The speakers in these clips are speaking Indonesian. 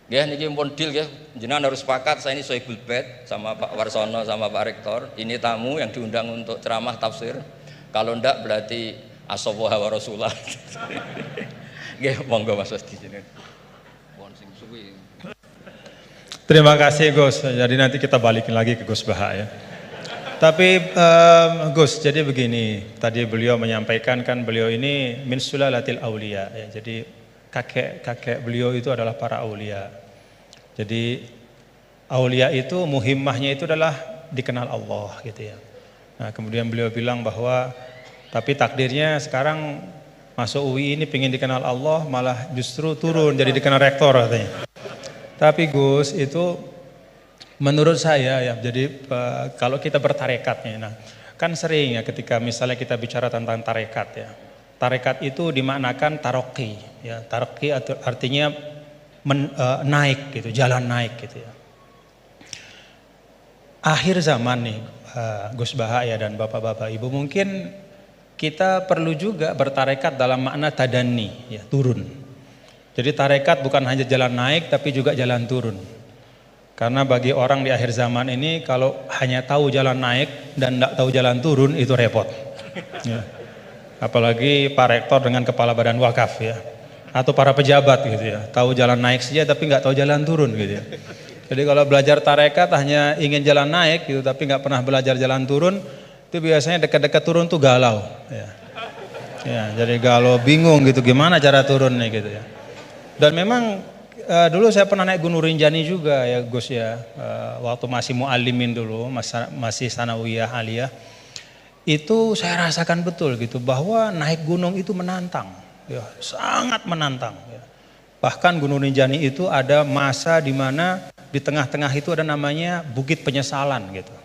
Nggih niki pun deal nggih, jenengan harus sepakat saya ini Sohibul Bait sama Pak Warsono sama Pak Rektor. Ini tamu yang diundang untuk ceramah tafsir. Kalau ndak berarti asawaha wa rasulullah. Nggih, monggo Mas Wasti jenengan. Pun sing suwi. Terima kasih Gus. Jadi nanti kita balikin lagi ke Gus Baha ya. Tapi Gus, jadi begini. Tadi beliau menyampaikan kan beliau ini min sulalatil aulia ya. Jadi kakek beliau itu adalah para aulia. Jadi aulia itu muhimmahnya itu adalah dikenal Allah gitu ya. Nah, kemudian beliau bilang bahwa tapi takdirnya sekarang masuk UI ini pengen dikenal Allah malah justru turun jadi dikenal rektor katanya. Tapi Gus itu menurut saya ya, jadi kalau kita bertarekatnya, nah kan sering ya ketika misalnya kita bicara tentang tarekat ya. Tarekat itu dimaknakan taroki, ya taroki artinya naik gitu, jalan naik gitu ya. Akhir zaman nih, Gus Baha ya dan bapak-bapak ibu, mungkin kita perlu juga bertarekat dalam makna tadani, ya turun. Jadi tarekat bukan hanya jalan naik, tapi juga jalan turun. Karena bagi orang di akhir zaman ini, kalau hanya tahu jalan naik dan tidak tahu jalan turun itu repot. Ya. Apalagi Pak Rektor dengan Kepala Badan Wakaf ya, atau para pejabat gitu ya, tahu jalan naik saja tapi nggak tahu jalan turun gitu ya. Jadi kalau belajar tarekat hanya ingin jalan naik gitu, tapi nggak pernah belajar jalan turun, itu biasanya dekat-dekat turun tuh galau. Ya. Ya, jadi galau, bingung gitu gimana cara turunnya gitu ya. Dan memang dulu saya pernah naik Gunung Rinjani juga ya Gus ya, waktu masih muallimin dulu, masih sanawiyah aliyah. Itu saya rasakan betul gitu bahwa naik gunung itu menantang, ya, sangat menantang. Ya. Bahkan Gunung Rinjani itu ada masa di mana di tengah-tengah itu ada namanya Bukit Penyesalan gitu.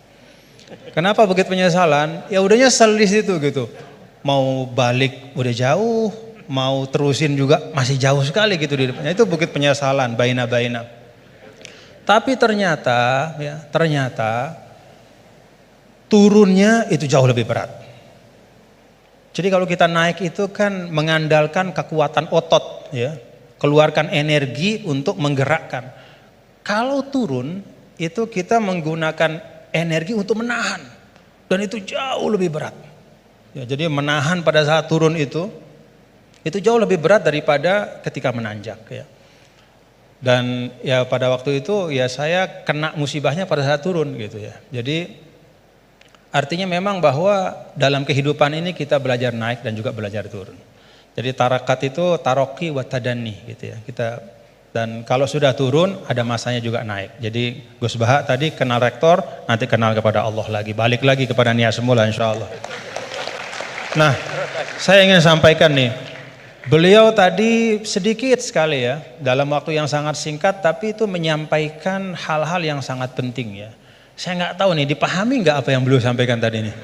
Kenapa Bukit Penyesalan? Ya udah nyesel di situ gitu. Mau balik udah jauh, mau terusin juga masih jauh sekali gitu di depannya. Itu Bukit Penyesalan, baina-baina. Tapi ternyata turunnya itu jauh lebih berat. Jadi kalau kita naik itu kan mengandalkan kekuatan otot ya, keluarkan energi untuk menggerakkan. Kalau turun itu kita menggunakan energi untuk menahan dan itu jauh lebih berat. Ya, jadi menahan pada saat turun itu jauh lebih berat daripada ketika menanjak ya. Dan ya pada waktu itu ya saya kena musibahnya pada saat turun gitu ya. Jadi artinya memang bahwa dalam kehidupan ini kita belajar naik dan juga belajar turun. Jadi tarakat itu taroki wa tadani gitu ya. Dan kalau sudah turun ada masanya juga naik. Jadi Gus Baha tadi kenal rektor, nanti kenal kepada Allah lagi, balik lagi kepada niat semula insyaallah. Nah, saya ingin sampaikan nih, beliau tadi sedikit sekali ya, dalam waktu yang sangat singkat, tapi itu menyampaikan hal-hal yang sangat penting ya. Saya nggak tahu nih, dipahami nggak apa yang beliau sampaikan tadi nih?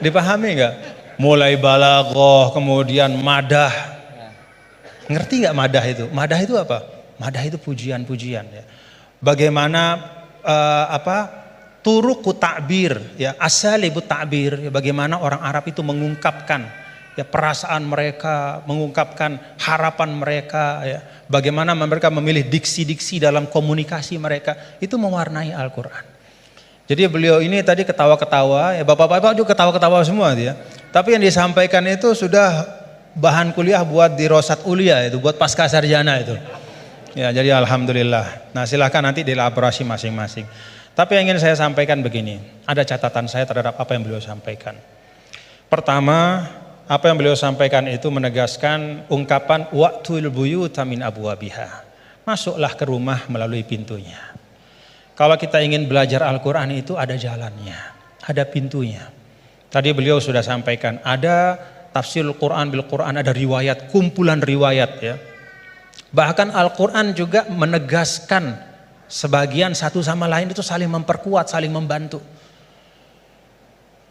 Dipahami nggak? Mulai balaghah, kemudian madah. Ngerti nggak madah itu? Madah itu apa? Madah itu pujian-pujian ya. Bagaimana turuku ta'bir ya, asalibut ta'bir ya, bagaimana orang Arab itu mengungkapkan ya perasaan mereka, mengungkapkan harapan mereka ya. Bagaimana mereka memilih diksi-diksi dalam komunikasi mereka, itu mewarnai Al-Qur'an. Jadi beliau ini tadi ketawa-ketawa, ya bapak-bapak juga ketawa-ketawa semua dia. Tapi yang disampaikan itu sudah bahan kuliah buat di Rosat Ulia itu, buat pasca sarjana itu. Ya, jadi alhamdulillah. Nah, silahkan nanti dielaborasi masing-masing. Tapi yang ingin saya sampaikan begini, ada catatan saya terhadap apa yang beliau sampaikan. Pertama, apa yang beliau sampaikan itu menegaskan ungkapan waqtul buyuta min abwabiha. Masuklah ke rumah melalui pintunya. Kalau kita ingin belajar Al-Quran itu ada jalannya, ada pintunya. Tadi beliau sudah sampaikan, ada tafsir Al-Quran bil Quran, ada riwayat, kumpulan riwayat ya. Bahkan Al-Quran juga menegaskan sebagian satu sama lain itu saling memperkuat, saling membantu.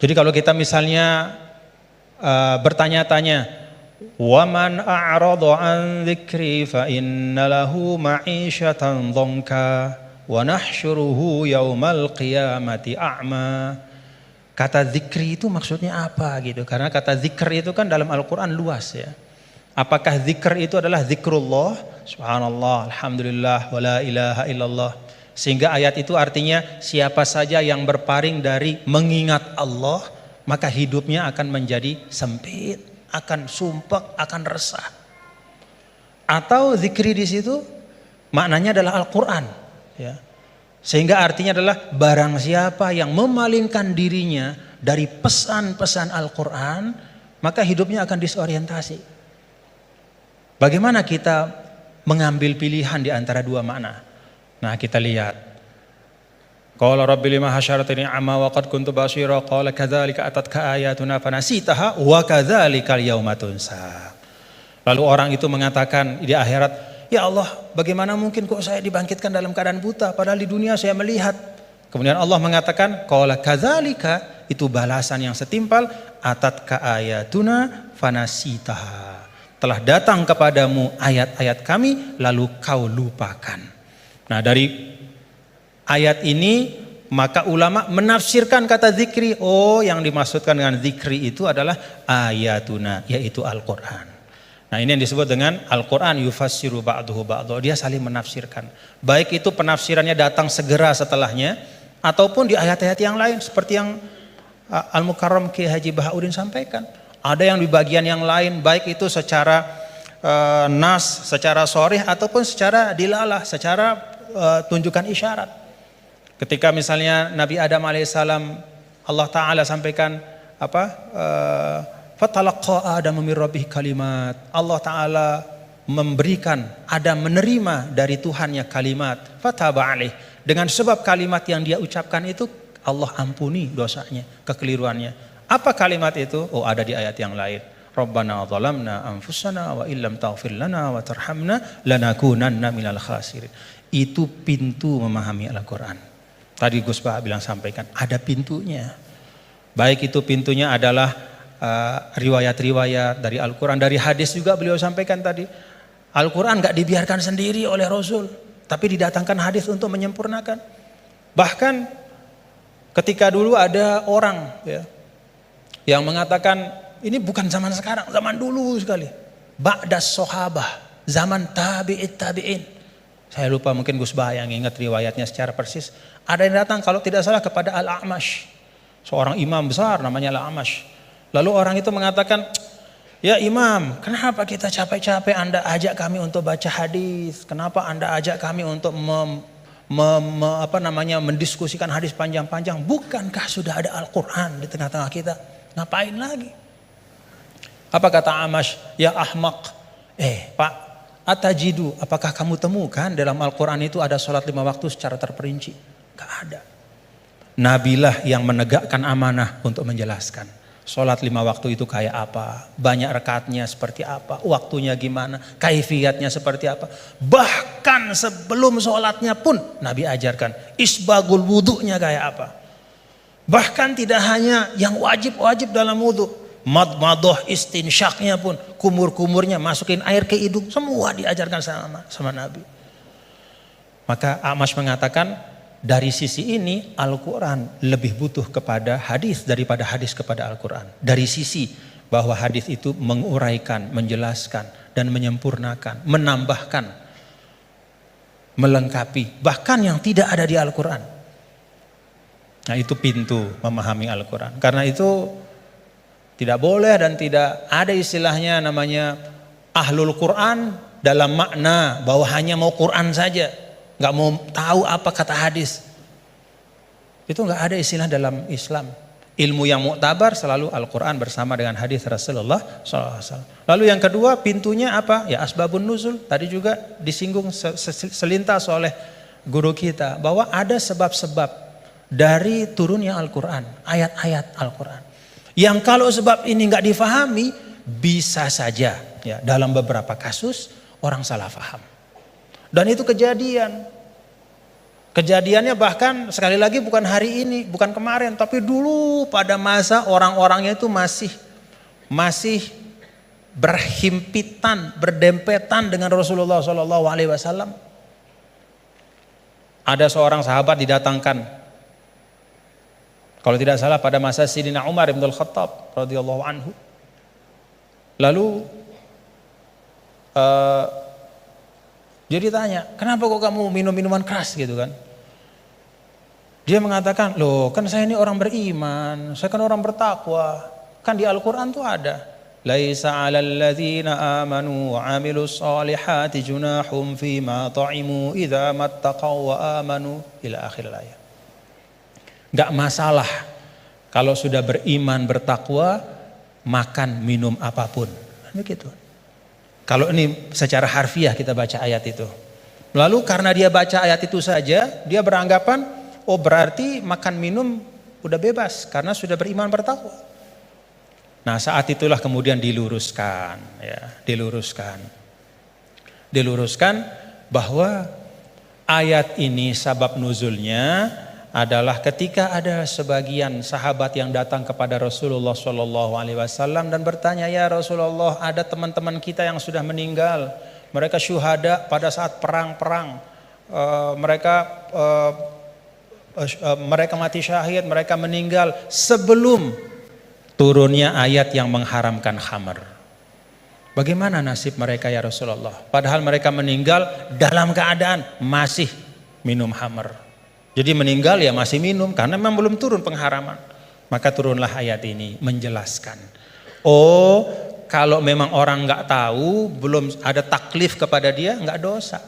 Jadi kalau kita misalnya bertanya-tanya, waman a'rada an dzikri fa inna lahu ma'isyatan dhanka wa nahsyuruhu yaumal qiyamati a'ma. Kata zikri itu maksudnya apa gitu? Karena kata zikr itu kan dalam Al-Quran luas ya. Apakah zikr itu adalah zikrullah subhanallah, alhamdulillah, wala ilaha illallah. Sehingga ayat itu artinya siapa saja yang berpaling dari mengingat Allah, maka hidupnya akan menjadi sempit, akan sumpek, akan resah. Atau zikri di situ maknanya adalah Al-Quran, ya. Sehingga artinya adalah barang siapa yang memalingkan dirinya dari pesan-pesan Al-Quran, maka hidupnya akan disorientasi. Bagaimana kita mengambil pilihan di antara dua makna? Nah, kita lihat. Qala rabbi lima hasyaratani a'ma wa qad kuntu basira qala kadzalika atatka ayatuna fanasitaha wa kadzalikal yauma tunsa. Lalu orang itu mengatakan di akhirat, ya Allah, bagaimana mungkin kok saya dibangkitkan dalam keadaan buta padahal di dunia saya melihat. Kemudian Allah mengatakan qala kadzalika, itu balasan yang setimpal, atatka ayatuna fanasitaha. Telah datang kepadamu ayat-ayat kami lalu kau lupakan. Nah, dari ayat ini maka ulama menafsirkan kata zikri. Oh, yang dimaksudkan dengan zikri itu adalah ayatuna, yaitu Al-Quran. Nah, ini yang disebut dengan Al-Quran yufassiru ba'duhu ba'duhu. Dia saling menafsirkan. Baik itu penafsirannya datang segera setelahnya, ataupun di ayat-ayat yang lain seperti yang Al-Mukarram Ki Haji Bahauddin sampaikan. Ada yang di bagian yang lain, baik itu secara nas, secara sharih, ataupun secara dilalah, secara tunjukkan isyarat. Ketika misalnya Nabi Adam alaihissalam, Allah Ta'ala sampaikan apa? Fatalaqa Adam min rabbih kalimat. Allah Ta'ala memberikan Adam menerima dari Tuhannya kalimat. Fataba alaih. Dengan sebab kalimat yang dia ucapkan itu Allah ampuni dosanya, kekeliruannya. Apa kalimat itu? Oh, ada di ayat yang lain. Rabbana zalamna anfusana wa illam taghfir lana wa tarhamna lanakunanna minal khasirin. Itu pintu memahami Al-Quran. Tadi Gus Bah bilang sampaikan, ada pintunya. Baik itu pintunya adalah riwayat-riwayat dari Al-Quran, dari hadis juga beliau sampaikan tadi. Al-Quran gak dibiarkan sendiri oleh Rasul, tapi didatangkan hadis untuk menyempurnakan. Bahkan ketika dulu ada orang, ya, yang mengatakan ini bukan zaman sekarang, zaman dulu sekali. Ba'das sahabah, zaman tabi'it tabi'in. Saya lupa, mungkin Gus Bah yang ingat riwayatnya secara persis. Ada yang datang kalau tidak salah kepada Al-A'mash, seorang imam besar namanya Al-A'mash. Lalu orang itu mengatakan, ya imam, kenapa kita capek-capek Anda ajak kami untuk baca hadis? Kenapa Anda ajak kami untuk mendiskusikan hadis panjang-panjang? Bukankah sudah ada Al-Quran di tengah-tengah kita? Ngapain lagi? Apa kata Amash? Ya ahmaq. Pak, atajidu, apakah kamu temukan dalam Al-Quran itu ada sholat 5 waktu secara terperinci? Gak ada. Nabilah yang menegakkan amanah untuk menjelaskan. Sholat 5 waktu itu kayak apa? Banyak rakaatnya seperti apa? Waktunya gimana? Kaifiyatnya seperti apa? Bahkan sebelum sholatnya pun Nabi ajarkan. Isbagul wudu'nya kayak apa? Bahkan tidak hanya yang wajib-wajib dalam wudu. Madmadoh istinsyaknya pun, kumur-kumurnya masukin air ke hidung, semua diajarkan sama Nabi. Maka Amash mengatakan, dari sisi ini Al-Quran lebih butuh kepada hadis daripada hadis kepada Al-Quran. Dari sisi bahwa hadis itu menguraikan, menjelaskan, dan menyempurnakan, menambahkan, melengkapi, bahkan yang tidak ada di Al-Quran. Nah, itu pintu memahami Al-Quran. Karena itu tidak boleh dan tidak ada istilahnya namanya ahlul Quran dalam makna bahwa hanya mau Quran saja, nggak mau tahu apa kata hadis. Itu nggak ada istilah dalam Islam. Ilmu yang muktabar selalu Al-Quran bersama dengan hadis Rasulullah SAW. Lalu yang kedua pintunya apa? Ya asbabun nuzul. Tadi juga disinggung selintas oleh guru kita bahwa ada sebab-sebab dari turunnya Al-Quran, ayat-ayat Al-Quran. Yang kalau sebab ini nggak difahami, bisa saja ya dalam beberapa kasus orang salah faham. Dan itu kejadian. Kejadiannya bahkan sekali lagi bukan hari ini, bukan kemarin, tapi dulu pada masa orang-orangnya itu masih berhimpitan, berdempetan dengan Rasulullah SAW. Ada seorang sahabat didatangkan, kalau tidak salah pada masa Sayyidina Umar bin Al-Khattab radhiyallahu anhu. Lalu Dia ditanya, kenapa kok kamu minum minuman keras gitu kan? Dia mengatakan, loh kan saya ini orang beriman, saya kan orang bertakwa. Kan di Al-Quran tuh ada. Laisa 'alal ladzina amanu wa 'amilus solihati junahum fima ta'imu idza mattaqaw wa amanu ila akhir ayat. Enggak masalah kalau sudah beriman bertakwa makan minum apapun. Begitu. Kalau ini secara harfiah kita baca ayat itu. Lalu karena dia baca ayat itu saja, dia beranggapan, oh berarti makan minum udah bebas karena sudah beriman bertakwa. Nah saat itulah kemudian diluruskan, ya, diluruskan bahwa ayat ini sabab nuzulnya adalah ketika ada sebagian sahabat yang datang kepada Rasulullah SAW dan bertanya, ya Rasulullah, ada teman-teman kita yang sudah meninggal, mereka syuhada pada saat perang-perang, mereka mati syahid, mereka meninggal sebelum turunnya ayat yang mengharamkan khamar. Bagaimana nasib mereka ya Rasulullah? Padahal mereka meninggal dalam keadaan masih minum khamar. Jadi meninggal ya masih minum karena memang belum turun pengharaman. Maka turunlah ayat ini menjelaskan. Oh, kalau memang orang nggak tahu, belum ada taklif kepada dia, nggak dosa.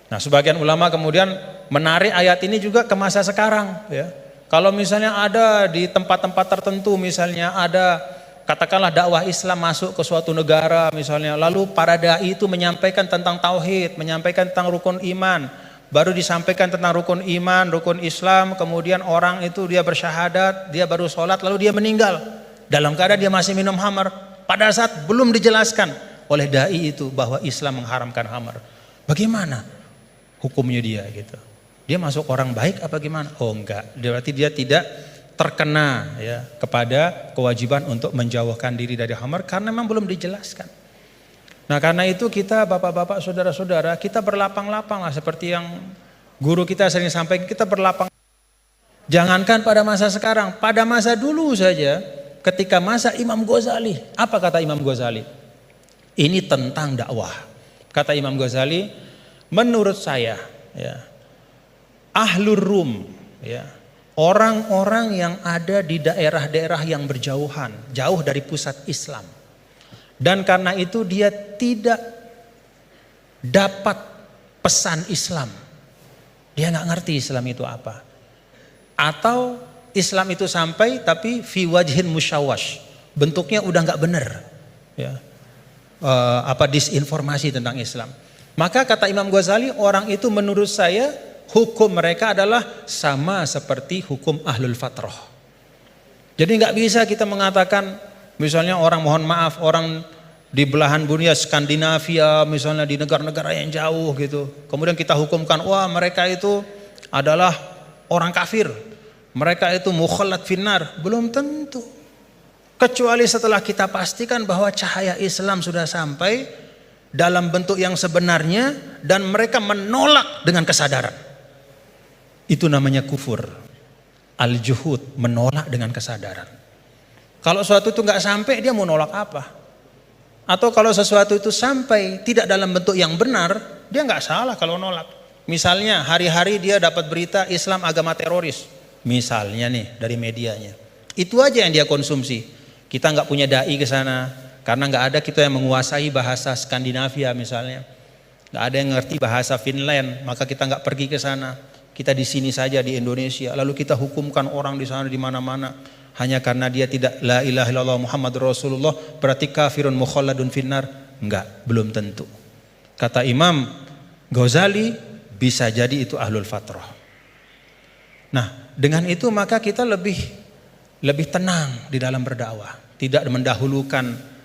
Nah, sebagian ulama kemudian menarik ayat ini juga ke masa sekarang. Ya. Kalau misalnya ada di tempat-tempat tertentu, misalnya ada katakanlah dakwah Islam masuk ke suatu negara misalnya, lalu para dai itu menyampaikan tentang tauhid, menyampaikan tentang rukun iman. Baru disampaikan tentang rukun iman, rukun Islam, kemudian orang itu dia bersyahadat, dia baru sholat, lalu dia meninggal. Dalam keadaan dia masih minum khamar. Pada saat belum dijelaskan oleh dai itu bahwa Islam mengharamkan khamar. Bagaimana hukumnya dia gitu? Dia masuk orang baik apa gimana? Oh enggak, berarti dia tidak terkena ya kepada kewajiban untuk menjauhkan diri dari khamar karena memang belum dijelaskan. Nah karena itu kita bapak-bapak saudara-saudara kita berlapang-lapang lah seperti yang guru kita sering sampaikan, kita berlapang. Jangankan pada masa sekarang, pada masa dulu saja ketika masa Imam Ghazali. Apa kata Imam Ghazali? Ini tentang dakwah. Kata Imam Ghazali, menurut saya ya, Ahlur Rum ya, orang-orang yang ada di daerah-daerah yang berjauhan, jauh dari pusat Islam. Dan karena itu dia tidak dapat pesan Islam. Dia nggak ngerti Islam itu apa. Atau Islam itu sampai tapi fi wajhin musyawash. Bentuknya udah nggak benar. Ya. Disinformasi tentang Islam. Maka kata Imam Ghazali, orang itu menurut saya hukum mereka adalah sama seperti hukum ahlul fatrah. Jadi nggak bisa kita mengatakan misalnya orang, mohon maaf, orang di belahan dunia Skandinavia misalnya di negara-negara yang jauh gitu, kemudian kita hukumkan wah mereka itu adalah orang kafir, mereka itu mukhallat finnar. Belum tentu, kecuali setelah kita pastikan bahwa cahaya Islam sudah sampai dalam bentuk yang sebenarnya dan mereka menolak dengan kesadaran. Itu namanya kufur. Al-juhud, menolak dengan kesadaran. Kalau sesuatu itu nggak sampai, dia mau nolak apa? Atau kalau sesuatu itu sampai tidak dalam bentuk yang benar, dia nggak salah kalau nolak. Misalnya hari-hari dia dapat berita Islam agama teroris, misalnya nih dari medianya, itu aja yang dia konsumsi. Kita nggak punya dai ke sana karena nggak ada kita yang menguasai bahasa Skandinavia misalnya, nggak ada yang ngerti bahasa Finland, maka kita nggak pergi ke sana. Kita di sini saja di Indonesia, lalu kita hukumkan orang di sana di mana-mana hanya karena dia tidak la ilaha illallah Muhammadur Rasulullah berarti kafirun mukhalladun finnar. Enggak, belum tentu. Kata Imam Ghazali, bisa jadi itu ahlul fatrah. Nah, dengan itu maka kita lebih tenang di dalam berdakwah, tidak mendahulukan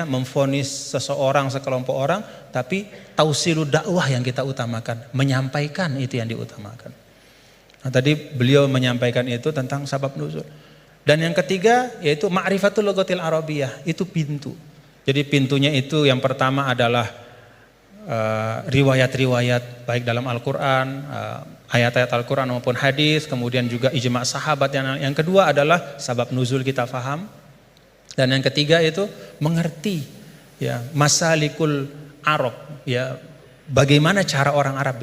memvonis seseorang, sekelompok orang, tapi tausilud dakwah yang kita utamakan, menyampaikan itu yang diutamakan. Nah, tadi beliau menyampaikan itu tentang sabab nuzul. Dan yang ketiga yaitu ma'rifatul lughatil arabiyah, itu pintu. Jadi pintunya itu yang pertama adalah riwayat-riwayat baik dalam Al-Qur'an, ayat-ayat Al-Qur'an maupun hadis, kemudian juga ijma' sahabat. Yang kedua adalah sabab nuzul kita faham. Dan yang ketiga itu mengerti ya masalikul Arab, ya bagaimana cara orang Arab